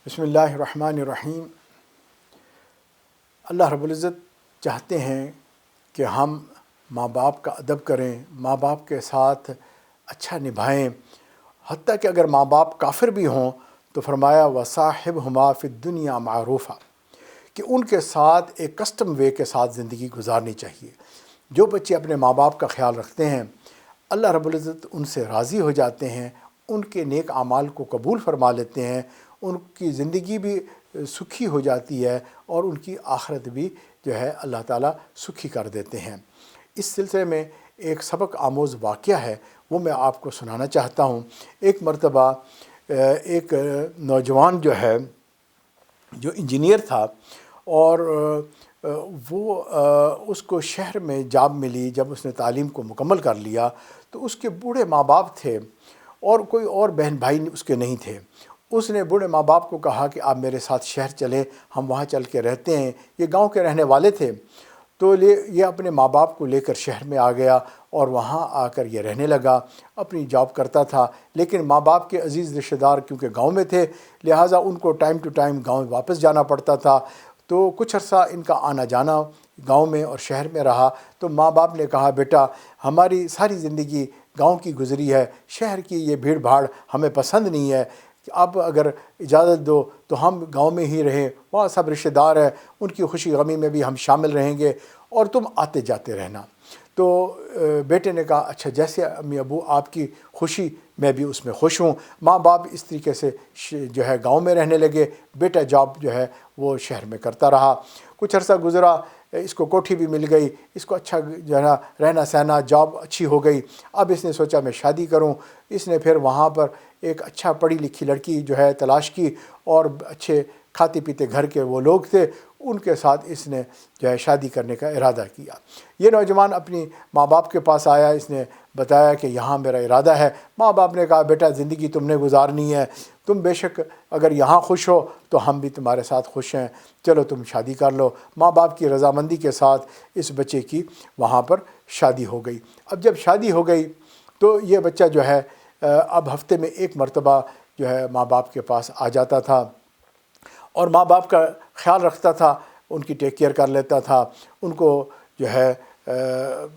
بسم اللہ الرحمن الرحیم۔ اللہ رب العزت چاہتے ہیں کہ ہم ماں باپ کا ادب کریں، ماں باپ کے ساتھ اچھا نبھائیں، حتیٰ کہ اگر ماں باپ کافر بھی ہوں تو فرمایا وصاحبہما فی الدنیا معروفا، کہ ان کے ساتھ ایک کسٹم وے کے ساتھ زندگی گزارنی چاہیے۔ جو بچے اپنے ماں باپ کا خیال رکھتے ہیں اللہ رب العزت ان سے راضی ہو جاتے ہیں، ان کے نیک اعمال کو قبول فرما لیتے ہیں، ان کی زندگی بھی سکھی ہو جاتی ہے اور ان کی آخرت بھی جو ہے اللہ تعالیٰ سکھی کر دیتے ہیں۔ اس سلسلے میں ایک سبق آموز واقعہ ہے، وہ میں آپ کو سنانا چاہتا ہوں۔ ایک مرتبہ ایک نوجوان جو ہے جو انجینئر تھا، اور وہ اس کو شہر میں جاب ملی۔ جب اس نے تعلیم کو مکمل کر لیا تو اس کے بوڑھے ماں باپ تھے اور کوئی اور بہن بھائی اس کے نہیں تھے۔ اس نے بوڑھے ماں باپ کو کہا کہ آپ میرے ساتھ شہر چلیں، ہم وہاں چل کے رہتے ہیں۔ یہ گاؤں کے رہنے والے تھے، تو یہ اپنے ماں باپ کو لے کر شہر میں آ گیا اور وہاں آ کر یہ رہنے لگا، اپنی جاب کرتا تھا۔ لیکن ماں باپ کے عزیز رشتہ دار کیونکہ گاؤں میں تھے، لہٰذا ان کو ٹائم ٹو ٹائم گاؤں واپس جانا پڑتا تھا۔ تو کچھ عرصہ ان کا آنا جانا گاؤں میں اور شہر میں رہا۔ تو ماں باپ نے کہا بیٹا ہماری ساری زندگی گاؤں کی گزری ہے، شہر کی یہ بھیڑ بھاڑ ہمیں پسند نہیں ہے، اب اگر اجازت دو تو ہم گاؤں میں ہی رہیں، وہاں سب رشتہ دار ہیں، ان کی خوشی غمی میں بھی ہم شامل رہیں گے اور تم آتے جاتے رہنا۔ تو بیٹے نے کہا اچھا جیسے امی ابو آپ کی خوشی میں بھی اس میں خوش ہوں۔ ماں باپ اس طریقے سے جو ہے گاؤں میں رہنے لگے، بیٹا جاب جو ہے وہ شہر میں کرتا رہا۔ کچھ عرصہ گزرا، اس کو کوٹھی بھی مل گئی، اس کو اچھا جو ہے نا رہنا سہنا، جاب اچھی ہو گئی۔ اب اس نے سوچا میں شادی کروں۔ اس نے پھر وہاں پر ایک اچھا پڑھی لکھی لڑکی جو ہے تلاش کی، اور اچھے کھاتے پیتے گھر کے وہ لوگ تھے، ان کے ساتھ اس نے جو ہے شادی کرنے کا ارادہ کیا۔ یہ نوجوان اپنی ماں باپ کے پاس آیا، اس نے بتایا کہ یہاں میرا ارادہ ہے۔ ماں باپ نے کہا بیٹا زندگی تم نے گزارنی ہے، تم بے شک اگر یہاں خوش ہو تو ہم بھی تمہارے ساتھ خوش ہیں، چلو تم شادی کر لو۔ ماں باپ کی رضامندی کے ساتھ اس بچے کی وہاں پر شادی ہو گئی۔ اب جب شادی ہو گئی تو یہ بچہ جو ہے اب ہفتے میں ایک مرتبہ جو ہے ماں باپ کے پاس آ جاتا تھا اور ماں باپ کا خیال رکھتا تھا، ان کی ٹیک کیئر کر لیتا تھا، ان کو جو ہے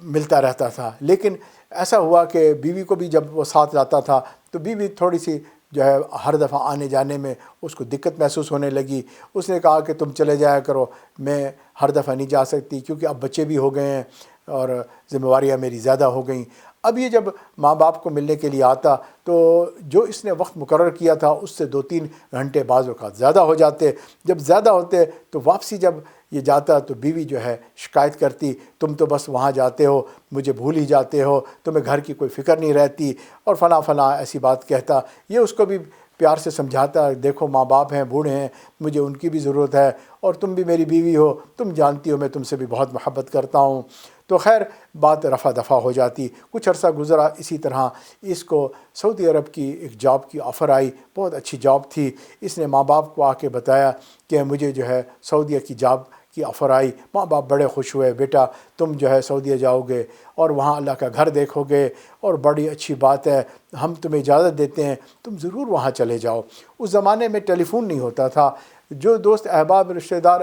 ملتا رہتا تھا۔ لیکن ایسا ہوا کہ بیوی کو بھی جب وہ ساتھ جاتا تھا تو بیوی تھوڑی سی جو ہے ہر دفعہ آنے جانے میں اس کو دقت محسوس ہونے لگی۔ اس نے کہا کہ تم چلے جایا کرو، میں ہر دفعہ نہیں جا سکتی کیونکہ اب بچے بھی ہو گئے ہیں اور ذمہ داریاں میری زیادہ ہو گئیں۔ اب یہ جب ماں باپ کو ملنے کے لیے آتا تو جو اس نے وقت مقرر کیا تھا اس سے 2-3 گھنٹے بعض اوقات زیادہ ہو جاتے۔ جب زیادہ ہوتے تو واپسی جب یہ جاتا تو بیوی جو ہے شکایت کرتی، تم تو بس وہاں جاتے ہو مجھے بھول ہی جاتے ہو، تمہیں گھر کی کوئی فکر نہیں رہتی، اور فلاں فلاں ایسی بات کہتا۔ یہ اس کو بھی پیار سے سمجھاتا، دیکھو ماں باپ ہیں، بوڑھے ہیں، مجھے ان کی بھی ضرورت ہے، اور تم بھی میری بیوی ہو، تم جانتی ہو میں تم سے بھی بہت محبت کرتا ہوں۔ تو خیر بات رفع دفع ہو جاتی۔ کچھ عرصہ گزرا اسی طرح، اس کو سعودی عرب کی ایک جاب کی آفر آئی، بہت اچھی جاب تھی۔ اس نے ماں باپ کو آ کے بتایا کہ مجھے جو ہے سعودیہ کی جاب کی آفر آئی۔ ماں باپ بڑے خوش ہوئے، بیٹا تم جو ہے سعودیہ جاؤ گے اور وہاں اللہ کا گھر دیکھو گے اور بڑی اچھی بات ہے، ہم تمہیں اجازت دیتے ہیں، تم ضرور وہاں چلے جاؤ۔ اس زمانے میں ٹیلی فون نہیں ہوتا تھا، جو دوست احباب رشتہ دار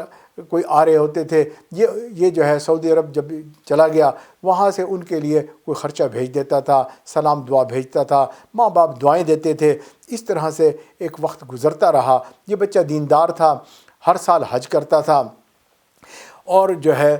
کوئی آ رہے ہوتے تھے، یہ جو ہے سعودی عرب جب چلا گیا وہاں سے ان کے لیے کوئی خرچہ بھیج دیتا تھا، سلام دعا بھیجتا تھا، ماں باپ دعائیں دیتے تھے۔ اس طرح سے ایک وقت گزرتا رہا۔ یہ بچہ دیندار تھا، ہر سال حج کرتا تھا، اور جو ہے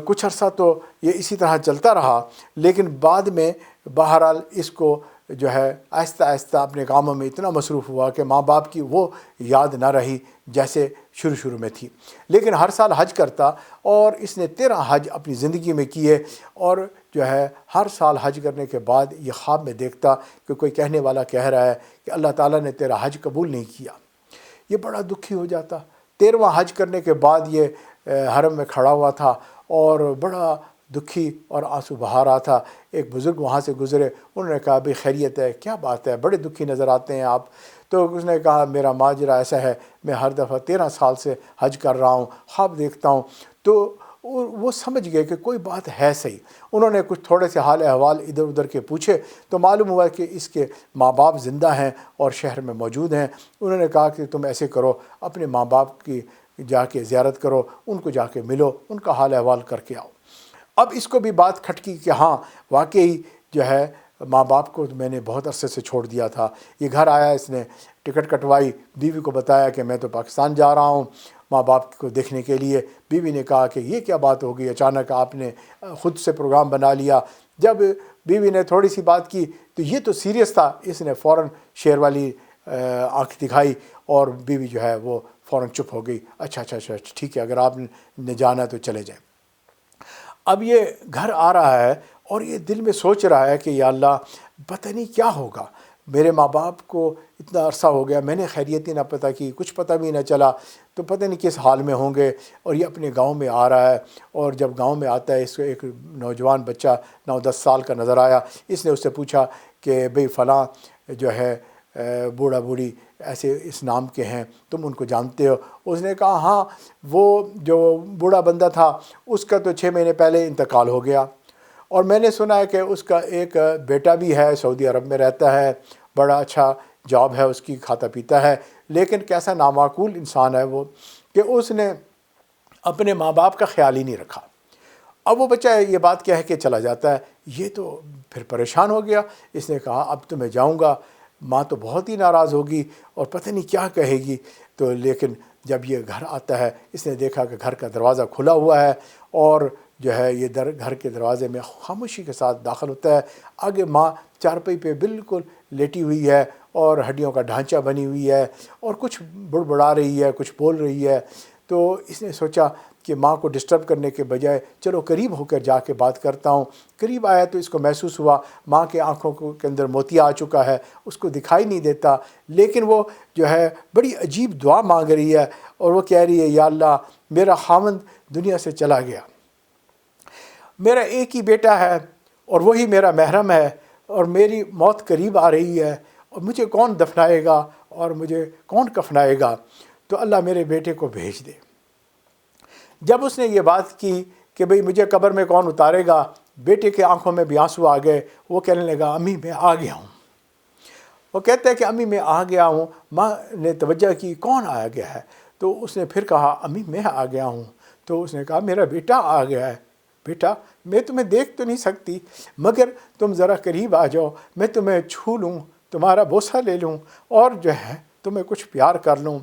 کچھ عرصہ تو یہ اسی طرح چلتا رہا۔ لیکن بعد میں بہرحال اس کو جو ہے آہستہ آہستہ اپنے کاموں میں اتنا مصروف ہوا کہ ماں باپ کی وہ یاد نہ رہی جیسے شروع میں تھی۔ لیکن ہر سال حج کرتا، اور اس نے 13 حج اپنی زندگی میں کیے، اور جو ہے ہر سال حج کرنے کے بعد یہ خواب میں دیکھتا کہ کوئی کہنے والا کہہ رہا ہے کہ اللہ تعالیٰ نے تیرا حج قبول نہیں کیا۔ یہ بڑا دکھی ہو جاتا۔ 13واں حج کرنے کے بعد یہ حرم میں کھڑا ہوا تھا اور بڑا دکھی اور آنسو بہا رہا تھا۔ ایک بزرگ وہاں سے گزرے، انہوں نے کہا بھئی خیریت ہے، کیا بات ہے، بڑے دکھی نظر آتے ہیں آپ۔ تو اس نے کہا میرا ماجرا ایسا ہے، میں ہر دفعہ 13 سال سے حج کر رہا ہوں، خواب دیکھتا ہوں۔ تو اور وہ سمجھ گئے کہ کوئی بات ہے صحیح۔ انہوں نے کچھ تھوڑے سے حال احوال ادھر ادھر کے پوچھے تو معلوم ہوا کہ اس کے ماں باپ زندہ ہیں اور شہر میں موجود ہیں۔ انہوں نے کہا کہ تم ایسے کرو، اپنے ماں باپ کی جا کے زیارت کرو، ان کو جا کے ملو، ان کا حال احوال کر کے آؤ۔ اب اس کو بھی بات کھٹکی کہ ہاں واقعی جو ہے ماں باپ کو میں نے بہت عرصے سے چھوڑ دیا تھا۔ یہ گھر آیا، اس نے ٹکٹ کٹوائی، بیوی کو بتایا کہ میں تو پاکستان جا رہا ہوں ماں باپ کو دیکھنے کے لیے۔ بیوی نے کہا کہ یہ کیا بات ہو گئی، اچانک آپ نے خود سے پروگرام بنا لیا۔ جب بیوی نے تھوڑی سی بات کی تو یہ تو سیریس تھا، اس نے فوراً شیر والی آنکھ دکھائی اور بیوی جو ہے وہ فوراً چپ ہو گئی۔ اچھا ٹھیک ہے، اگر آپ نے جانا تو چلے جائیں۔ اب یہ گھر آ رہا ہے اور یہ دل میں سوچ رہا ہے کہ یا اللہ پتہ نہیں کیا ہوگا، میرے ماں باپ کو اتنا عرصہ ہو گیا، میں نے خیریت ہی نہ پتہ کی، کچھ پتہ بھی نہ چلا، تو پتہ نہیں کس حال میں ہوں گے۔ اور یہ اپنے گاؤں میں آ رہا ہے، اور جب گاؤں میں آتا ہے اس کو ایک نوجوان بچہ 9-10 سال کا نظر آیا۔ اس نے اس سے پوچھا کہ بھئی فلاں جو ہے بوڑھا بوڑھی ایسے اس نام کے ہیں، تم ان کو جانتے ہو؟ اس نے کہا ہاں، وہ جو بوڑھا بندہ تھا اس کا تو 6 مہینے پہلے انتقال ہو گیا، اور میں نے سنا ہے کہ اس کا ایک بیٹا بھی ہے، سعودی عرب میں رہتا ہے، بڑا اچھا جاب ہے اس کی، کھاتا پیتا ہے، لیکن کیسا نامعقول انسان ہے وہ کہ اس نے اپنے ماں باپ کا خیال ہی نہیں رکھا۔ اب وہ بچہ یہ بات کہہ کے چلا جاتا ہے۔ یہ تو پھر پریشان ہو گیا، اس نے کہا اب تو میں جاؤں گا، ماں تو بہت ہی ناراض ہوگی اور پتہ نہیں کیا کہے گی۔ تو لیکن جب یہ گھر آتا ہے اس نے دیکھا کہ گھر کا دروازہ کھلا ہوا ہے، اور جو ہے یہ گھر کے دروازے میں خاموشی کے ساتھ داخل ہوتا ہے۔ آگے ماں چارپائی پہ بالکل لیٹی ہوئی ہے اور ہڈیوں کا ڈھانچہ بنی ہوئی ہے، اور کچھ بڑبڑا رہی ہے، کچھ بول رہی ہے۔ تو اس نے سوچا کہ ماں کو ڈسٹرب کرنے کے بجائے چلو قریب ہو کر جا کے بات کرتا ہوں۔ قریب آیا تو اس کو محسوس ہوا ماں کے آنکھوں کے اندر موتیا آ چکا ہے، اس کو دکھائی نہیں دیتا، لیکن وہ جو ہے بڑی عجیب دعا مانگ رہی ہے، اور وہ کہہ رہی ہے یا اللہ میرا خاوند دنیا سے چلا گیا، میرا ایک ہی بیٹا ہے اور وہی میرا محرم ہے، اور میری موت قریب آ رہی ہے، اور مجھے کون دفنائے گا اور مجھے کون کفنائے گا، تو اللہ میرے بیٹے کو بھیج دے۔ جب اس نے یہ بات کی کہ بھئی مجھے قبر میں کون اتارے گا، بیٹے کے آنکھوں میں بھی آنسو آ گئے۔ وہ کہنے لگا امی میں آ گیا ہوں۔ وہ کہتا ہے کہ امی میں آ گیا ہوں۔ ماں نے توجہ کی کون آ گیا ہے، تو اس نے پھر کہا امی میں آ گیا ہوں۔ تو اس نے کہا میرا بیٹا آ گیا ہے۔ بیٹا میں تمہیں دیکھ تو نہیں سکتی، مگر تم ذرا قریب آ جاؤ، میں تمہیں چھو لوں، تمہارا بوسہ لے لوں، اور جو ہے تمہیں کچھ پیار کر لوں۔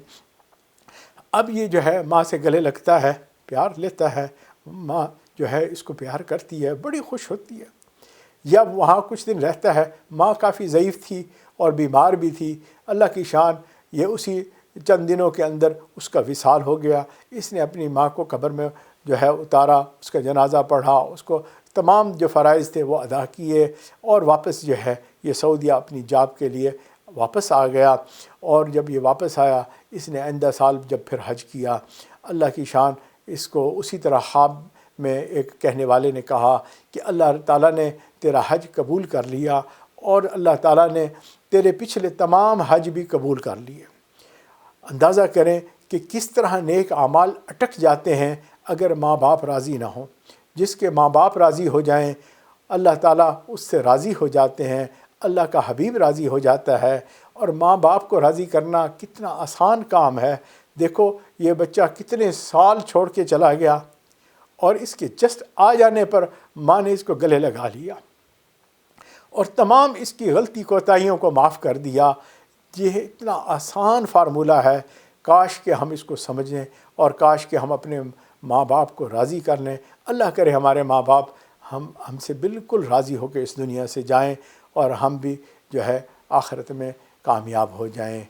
اب یہ جو ہے ماں سے گلے لگتا ہے، پیار لیتا ہے، ماں جو ہے اس کو پیار کرتی ہے، بڑی خوش ہوتی ہے۔ جب وہاں کچھ دن رہتا ہے، ماں کافی ضعیف تھی اور بیمار بھی تھی۔ اللہ کی شان، یہ اسی چند دنوں کے اندر اس کا وصال ہو گیا۔ اس نے اپنی ماں کو قبر میں جو ہے اتارا، اس کا جنازہ پڑھا، اس کو تمام جو فرائض تھے وہ ادا کیے، اور واپس جو ہے یہ سعودیہ اپنی جاب کے لیے واپس آ گیا۔ اور جب یہ واپس آیا اس نے آئندہ سال جب پھر حج کیا، اللہ کی شان، اس کو اسی طرح خواب میں ایک کہنے والے نے کہا کہ اللہ تعالیٰ نے تیرا حج قبول کر لیا، اور اللہ تعالیٰ نے تیرے پچھلے تمام حج بھی قبول کر لیے۔ اندازہ کریں کہ کس طرح نیک اعمال اٹک جاتے ہیں اگر ماں باپ راضی نہ ہوں۔ جس کے ماں باپ راضی ہو جائیں اللہ تعالیٰ اس سے راضی ہو جاتے ہیں، اللہ کا حبیب راضی ہو جاتا ہے۔ اور ماں باپ کو راضی کرنا کتنا آسان کام ہے۔ دیکھو یہ بچہ کتنے سال چھوڑ کے چلا گیا، اور اس کے جسٹ آ جانے پر ماں نے اس کو گلے لگا لیا اور تمام اس کی غلطی کوتاہیوں کو معاف کر دیا۔ یہ اتنا آسان فارمولہ ہے، کاش کہ ہم اس کو سمجھیں، اور کاش کہ ہم اپنے ماں باپ کو راضی کر لیں۔ اللہ کرے ہمارے ماں باپ ہم سے بالکل راضی ہو کے اس دنیا سے جائیں، اور ہم بھی جو ہے آخرت میں کامیاب ہو جائیں۔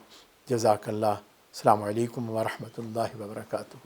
جزاک اللہ۔ السلام علیکم ورحمۃ اللہ وبرکاتہ۔